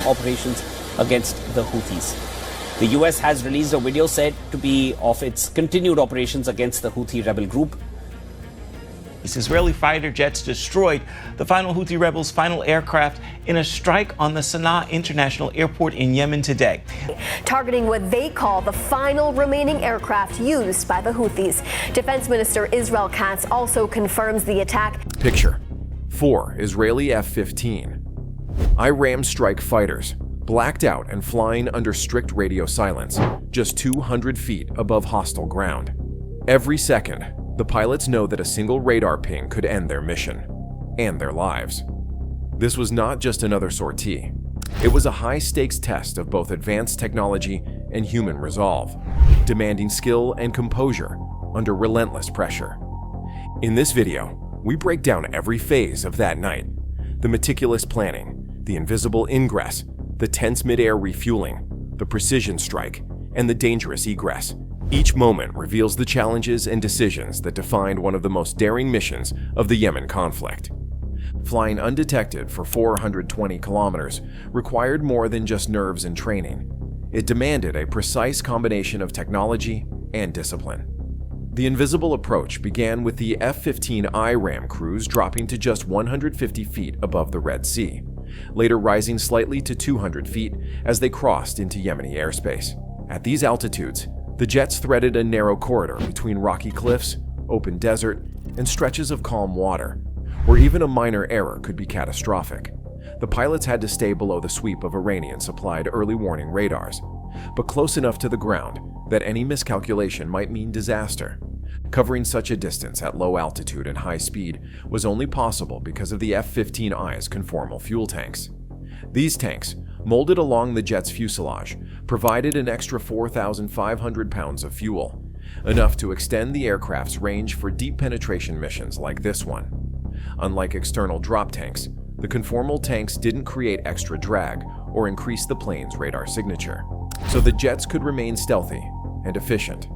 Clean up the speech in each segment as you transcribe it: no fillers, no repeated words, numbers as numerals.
operations against the Houthis. The US has released a video said to be of its continued operations against the Houthi rebel group. Israeli fighter jets destroyed the final Houthi rebels' final aircraft in a strike on the Sanaa International Airport in Yemen today, targeting what they call the final remaining aircraft used by the Houthis. Defense Minister Israel Katz also confirms the attack. Picture 4 Israeli F-15I Ra'am strike fighters, blacked out and flying under strict radio silence, just 200 feet above hostile ground. Every second, the pilots know that a single radar ping could end their mission and their lives. This was not just another sortie. It was a high-stakes test of both advanced technology and human resolve, demanding skill and composure under relentless pressure. In this video, we break down every phase of that night: the meticulous planning, the invisible ingress, the tense mid-air refueling, the precision strike, and the dangerous egress. Each moment reveals the challenges and decisions that defined one of the most daring missions of the Yemen conflict. Flying undetected for 420 kilometers required more than just nerves and training. It demanded a precise combination of technology and discipline. The invisible approach began with the F-15I Ra'am crews dropping to just 150 feet above the Red Sea, later rising slightly to 200 feet as they crossed into Yemeni airspace. At these altitudes, the jets threaded a narrow corridor between rocky cliffs, open desert, and stretches of calm water, where even a minor error could be catastrophic. The pilots had to stay below the sweep of Iranian-supplied early warning radars, but close enough to the ground that any miscalculation might mean disaster. Covering such a distance at low altitude and high speed was only possible because of the F-15I's conformal fuel tanks. These tanks, molded along the jet's fuselage, provided an extra 4,500 pounds of fuel, enough to extend the aircraft's range for deep penetration missions like this one. Unlike external drop tanks, the conformal tanks didn't create extra drag or increase the plane's radar signature, so the jets could remain stealthy and efficient.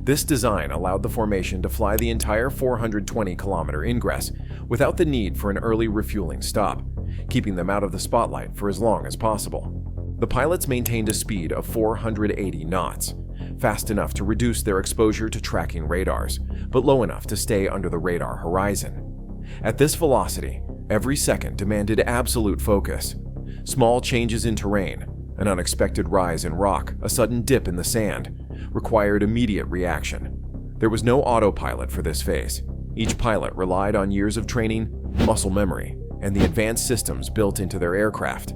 This design allowed the formation to fly the entire 420-kilometer ingress without the need for an early refueling stop, keeping them out of the spotlight for as long as possible. The pilots maintained a speed of 480 knots, fast enough to reduce their exposure to tracking radars, but low enough to stay under the radar horizon. At this velocity, every second demanded absolute focus. Small changes in terrain, an unexpected rise in rock, a sudden dip in the sand, required immediate reaction. There was no autopilot for this phase. Each pilot relied on years of training, muscle memory, and the advanced systems built into their aircraft.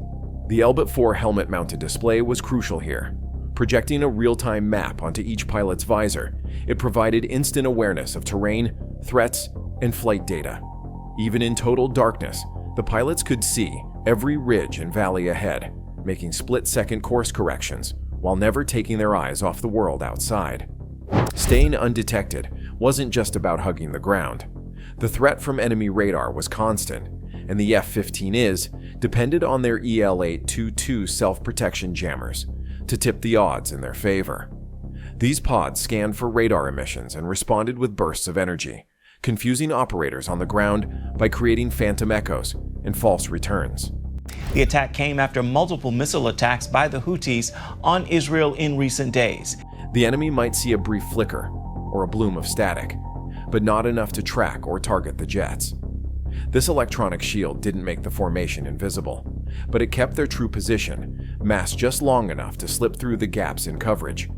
The Elbit 4 helmet-mounted display was crucial here. Projecting a real-time map onto each pilot's visor, it provided instant awareness of terrain, threats, and flight data. Even in total darkness, the pilots could see every ridge and valley ahead, making split-second course corrections while never taking their eyes off the world outside. Staying undetected wasn't just about hugging the ground. The threat from enemy radar was constant, and the F-15Is depended on their EL-822 self-protection jammers to tip the odds in their favor. These pods scanned for radar emissions and responded with bursts of energy, confusing operators on the ground by creating phantom echoes and false returns. The attack came after multiple missile attacks by the Houthis on Israel in recent days. The enemy might see a brief flicker or a bloom of static, but not enough to track or target the jets. This electronic shield didn't make the formation invisible, but it kept their true position, masked just long enough to slip through the gaps in coverage.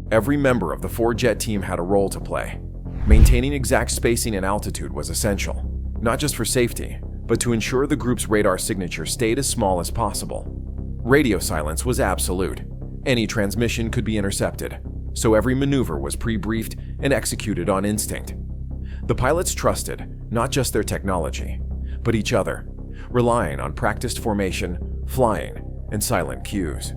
Every member of the 4-jet team had a role to play. Maintaining exact spacing and altitude was essential, not just for safety, but to ensure the group's radar signature stayed as small as possible. Radio silence was absolute. Any transmission could be intercepted, so every maneuver was pre-briefed and executed on instinct. The pilots trusted not just their technology, but each other, relying on practiced formation, flying, and silent cues.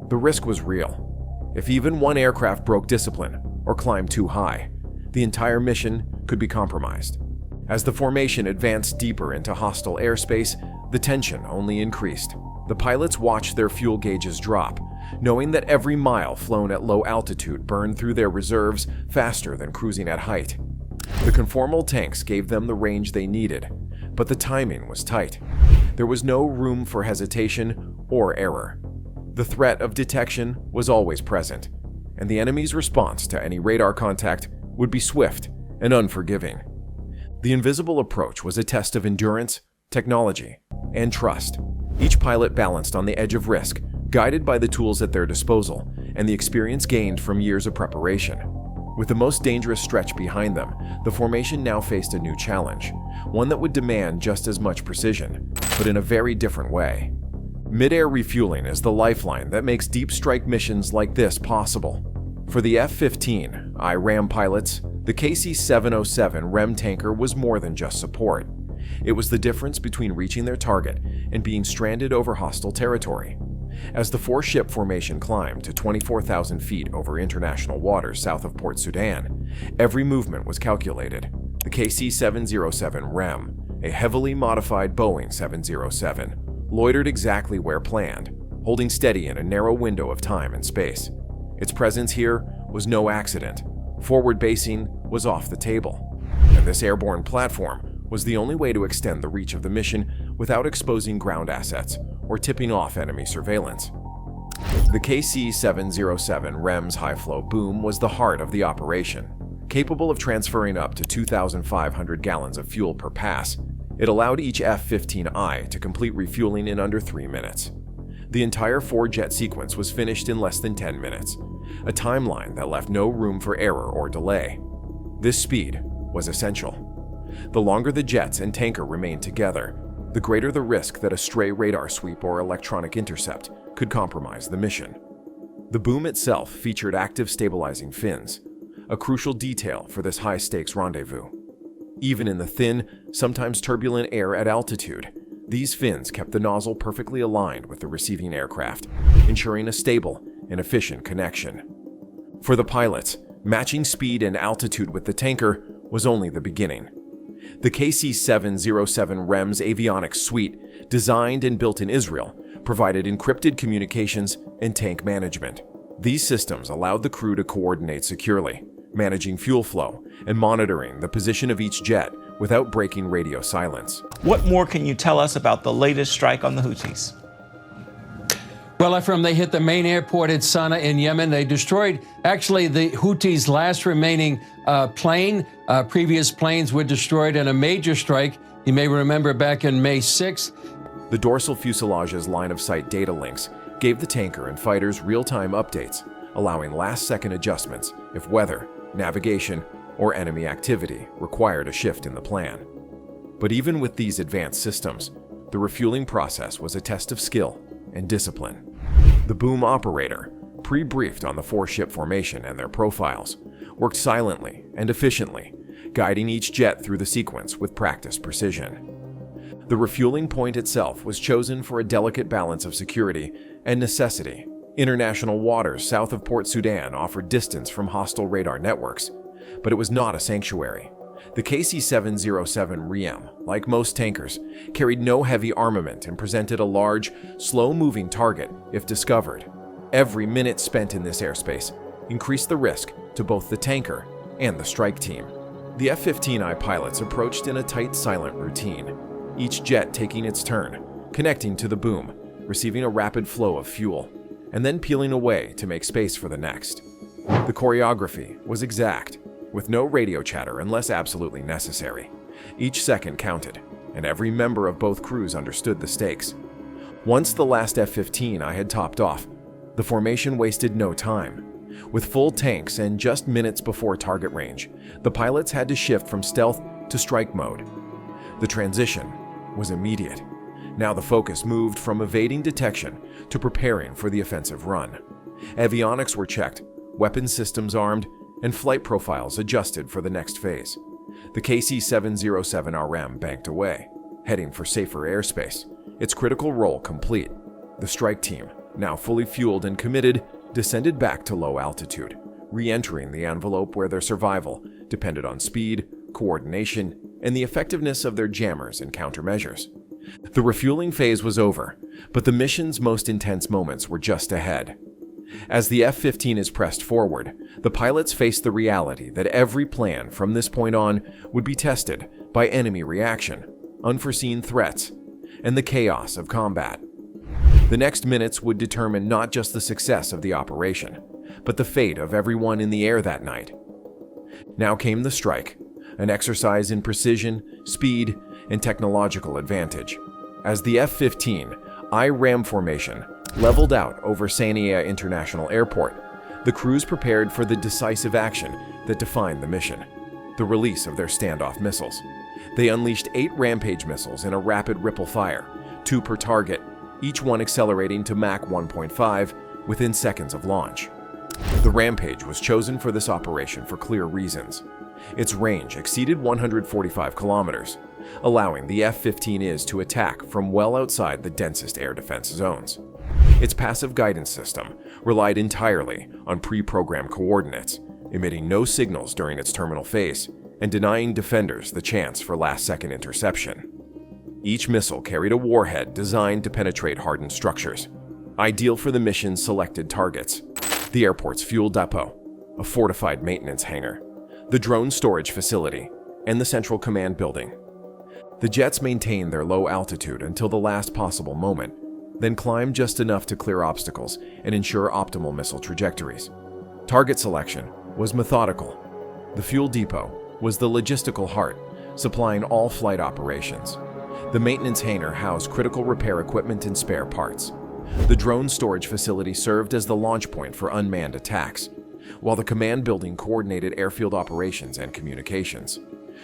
The risk was real. If even one aircraft broke discipline or climbed too high, the entire mission could be compromised. As the formation advanced deeper into hostile airspace, the tension only increased. The pilots watched their fuel gauges drop, knowing that every mile flown at low altitude burned through their reserves faster than cruising at height. The conformal tanks gave them the range they needed, but the timing was tight. There was no room for hesitation or error. The threat of detection was always present, and the enemy's response to any radar contact would be swift and unforgiving. The invisible approach was a test of endurance, technology, and trust. Each pilot balanced on the edge of risk, guided by the tools at their disposal and the experience gained from years of preparation. With the most dangerous stretch behind them, the formation now faced a new challenge, one that would demand just as much precision, but in a very different way. Mid-air refueling is the lifeline that makes deep strike missions like this possible. For the F-15I Ra'am pilots, the KC707 REM tanker was more than just support. It was the difference between reaching their target and being stranded over hostile territory. As the four-ship formation climbed to 24,000 feet over international waters south of Port Sudan, every movement was calculated. The KC707 REM, a heavily modified Boeing 707, loitered exactly where planned, holding steady in a narrow window of time and space. Its presence here was no accident. Forward basing was off the table, and this airborne platform was the only way to extend the reach of the mission without exposing ground assets or tipping off enemy surveillance. The KC707 REM's high-flow boom was the heart of the operation. Capable of transferring up to 2,500 gallons of fuel per pass, it allowed each F-15I to complete refueling in under 3 minutes. The entire four-jet sequence was finished in less than 10 minutes, a timeline that left no room for error or delay. This speed was essential. The longer the jets and tanker remained together, the greater the risk that a stray radar sweep or electronic intercept could compromise the mission. The boom itself featured active stabilizing fins, a crucial detail for this high-stakes rendezvous. Even in the thin, sometimes turbulent air at altitude, these fins kept the nozzle perfectly aligned with the receiving aircraft, ensuring a stable and efficient connection. For the pilots, matching speed and altitude with the tanker was only the beginning. The KC707 REM's avionics suite, designed and built in Israel, provided encrypted communications and tank management. These systems allowed the crew to coordinate securely, managing fuel flow and monitoring the position of each jet without breaking radio silence. What more can you tell us about the latest strike on the Houthis? Well, Ephraim, they hit the main airport at Sanaa in Yemen. They destroyed, actually, the Houthis' last remaining plane. Previous planes were destroyed in a major strike. You may remember back in May 6th. The dorsal fuselage's line-of-sight data links gave the tanker and fighters real-time updates, allowing last-second adjustments if weather, navigation, or enemy activity required a shift in the plan. But even with these advanced systems, the refueling process was a test of skill and discipline. The boom operator, pre-briefed on the four-ship formation and their profiles, worked silently and efficiently, guiding each jet through the sequence with practiced precision. The refueling point itself was chosen for a delicate balance of security and necessity. International waters south of Port Sudan offered distance from hostile radar networks, but it was not a sanctuary. The KC707 REM, like most tankers, carried no heavy armament and presented a large, slow-moving target if discovered. Every minute spent in this airspace increased the risk to both the tanker and the strike team. The F-15I pilots approached in a tight, silent routine, each jet taking its turn, connecting to the boom, receiving a rapid flow of fuel, and then peeling away to make space for the next. The choreography was exact, with no radio chatter unless absolutely necessary. Each second counted, and every member of both crews understood the stakes. Once the last F-15I had topped off, the formation wasted no time. With full tanks and just minutes before target range, the pilots had to shift from stealth to strike mode. The transition was immediate. Now the focus moved from evading detection to preparing for the offensive run. Avionics were checked, weapons systems armed, and flight profiles adjusted for the next phase. The KC707 REM banked away, heading for safer airspace, its critical role complete. The strike team, now fully fueled and committed, descended back to low altitude, re-entering the envelope where their survival depended on speed, coordination, and the effectiveness of their jammers and countermeasures. The refueling phase was over, but the mission's most intense moments were just ahead. As the F-15 is pressed forward, the pilots faced the reality that every plan from this point on would be tested by enemy reaction, unforeseen threats, and the chaos of combat. The next minutes would determine not just the success of the operation, but the fate of everyone in the air that night. Now came the strike, an exercise in precision, speed, and technological advantage. As the F-15I Ra'am formation leveled out over Sanaa International Airport, the crews prepared for the decisive action that defined the mission, the release of their standoff missiles. They unleashed 8 Rampage missiles in a rapid ripple fire, 2 per target, each one accelerating to Mach 1.5 within seconds of launch. The Rampage was chosen for this operation for clear reasons. Its range exceeded 145 kilometers, allowing the F-15Is to attack from well outside the densest air defense zones. Its passive guidance system relied entirely on pre-programmed coordinates, emitting no signals during its terminal phase and denying defenders the chance for last-second interception. Each missile carried a warhead designed to penetrate hardened structures, ideal for the mission's selected targets: the airport's fuel depot, a fortified maintenance hangar, the drone storage facility, and the central command building. The jets maintained their low altitude until the last possible moment, then climbed just enough to clear obstacles and ensure optimal missile trajectories. Target selection was methodical. The fuel depot was the logistical heart, supplying all flight operations. The maintenance hangar housed critical repair equipment and spare parts. The drone storage facility served as the launch point for unmanned attacks, while the command building coordinated airfield operations and communications.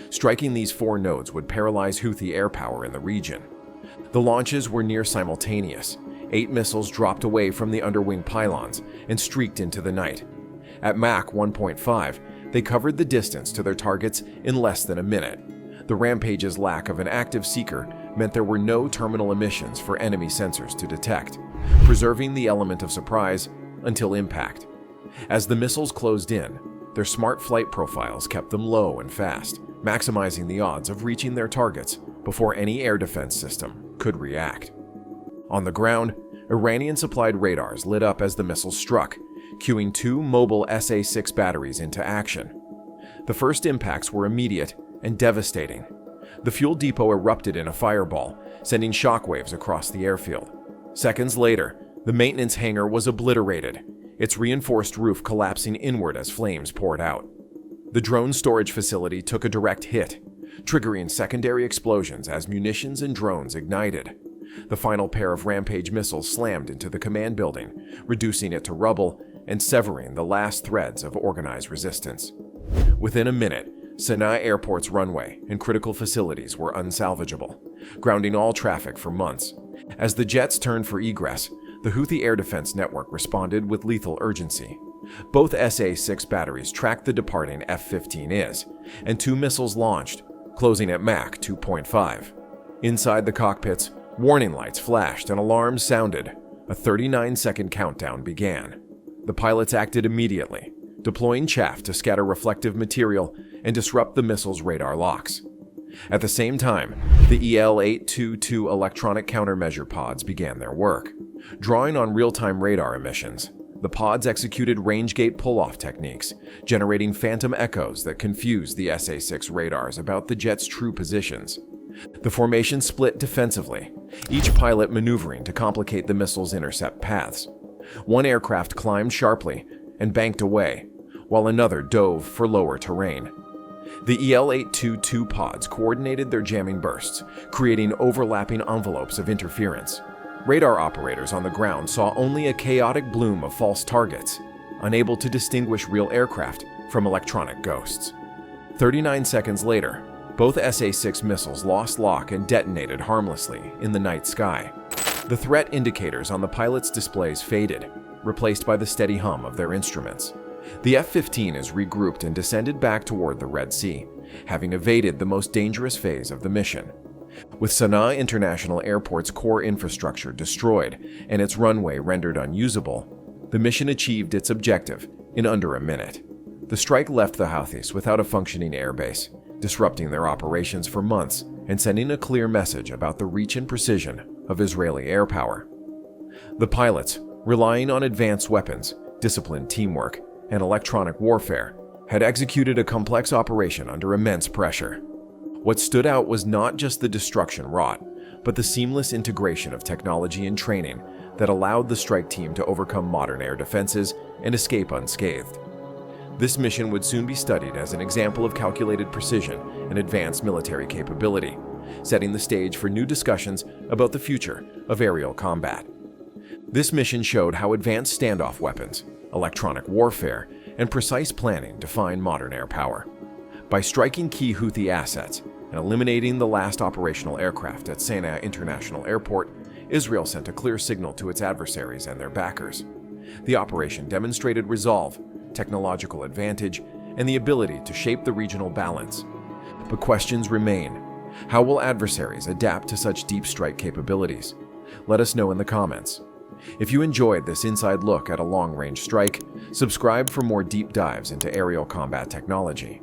Striking these 4 nodes would paralyze Houthi air power in the region. The launches were near simultaneous. 8 missiles dropped away from the underwing pylons and streaked into the night. At Mach 1.5, they covered the distance to their targets in less than a minute. The Rampage's lack of an active seeker meant there were no terminal emissions for enemy sensors to detect, preserving the element of surprise until impact. As the missiles closed in, their smart flight profiles kept them low and fast, maximizing the odds of reaching their targets before any air defense system could react. On the ground, Iranian-supplied radars lit up as the missiles struck, cueing 2 mobile SA-6 batteries into action. The first impacts were immediate and devastating. The fuel depot erupted in a fireball, sending shockwaves across the airfield. Seconds later, the maintenance hangar was obliterated, its reinforced roof collapsing inward as flames poured out. The drone storage facility took a direct hit, triggering secondary explosions as munitions and drones ignited. The final pair of Rampage missiles slammed into the command building, reducing it to rubble and severing the last threads of organized resistance. Within a minute, Sanaa Airport's runway and critical facilities were unsalvageable, grounding all traffic for months. As the jets turned for egress, the Houthi air defense network responded with lethal urgency. Both SA-6 batteries tracked the departing F-15Is, and 2 missiles launched, closing at Mach 2.5. Inside the cockpits, warning lights flashed and alarms sounded. A 39-second countdown began. The pilots acted immediately, deploying chaff to scatter reflective material and disrupt the missile's radar locks. At the same time, the EL-822 electronic countermeasure pods began their work. Drawing on real-time radar emissions, the pods executed range-gate pull-off techniques, generating phantom echoes that confused the SA-6 radars about the jet's true positions. The formation split defensively, each pilot maneuvering to complicate the missile's intercept paths. One aircraft climbed sharply and banked away, while another dove for lower terrain. The EL-822 pods coordinated their jamming bursts, creating overlapping envelopes of interference. Radar operators on the ground saw only a chaotic bloom of false targets, unable to distinguish real aircraft from electronic ghosts. 39 seconds later, both SA-6 missiles lost lock and detonated harmlessly in the night sky. The threat indicators on the pilots' displays faded, replaced by the steady hum of their instruments. The F-15 is regrouped and descended back toward the Red Sea, having evaded the most dangerous phase of the mission. With Sanaa International Airport's core infrastructure destroyed and its runway rendered unusable, the mission achieved its objective in under a minute. The strike left the Houthis without a functioning airbase, disrupting their operations for months and sending a clear message about the reach and precision of Israeli air power. The pilots, relying on advanced weapons, disciplined teamwork, and electronic warfare, had executed a complex operation under immense pressure. What stood out was not just the destruction wrought, but the seamless integration of technology and training that allowed the strike team to overcome modern air defenses and escape unscathed. This mission would soon be studied as an example of calculated precision and advanced military capability, setting the stage for new discussions about the future of aerial combat. This mission showed how advanced standoff weapons, electronic warfare, and precise planning define modern air power. By striking key Houthi assets and eliminating the last operational aircraft at Sanaa International Airport, Israel sent a clear signal to its adversaries and their backers. The operation demonstrated resolve, technological advantage, and the ability to shape the regional balance. But questions remain. How will adversaries adapt to such deep strike capabilities? Let us know in the comments. If you enjoyed this inside look at a long-range strike, subscribe for more deep dives into aerial combat technology.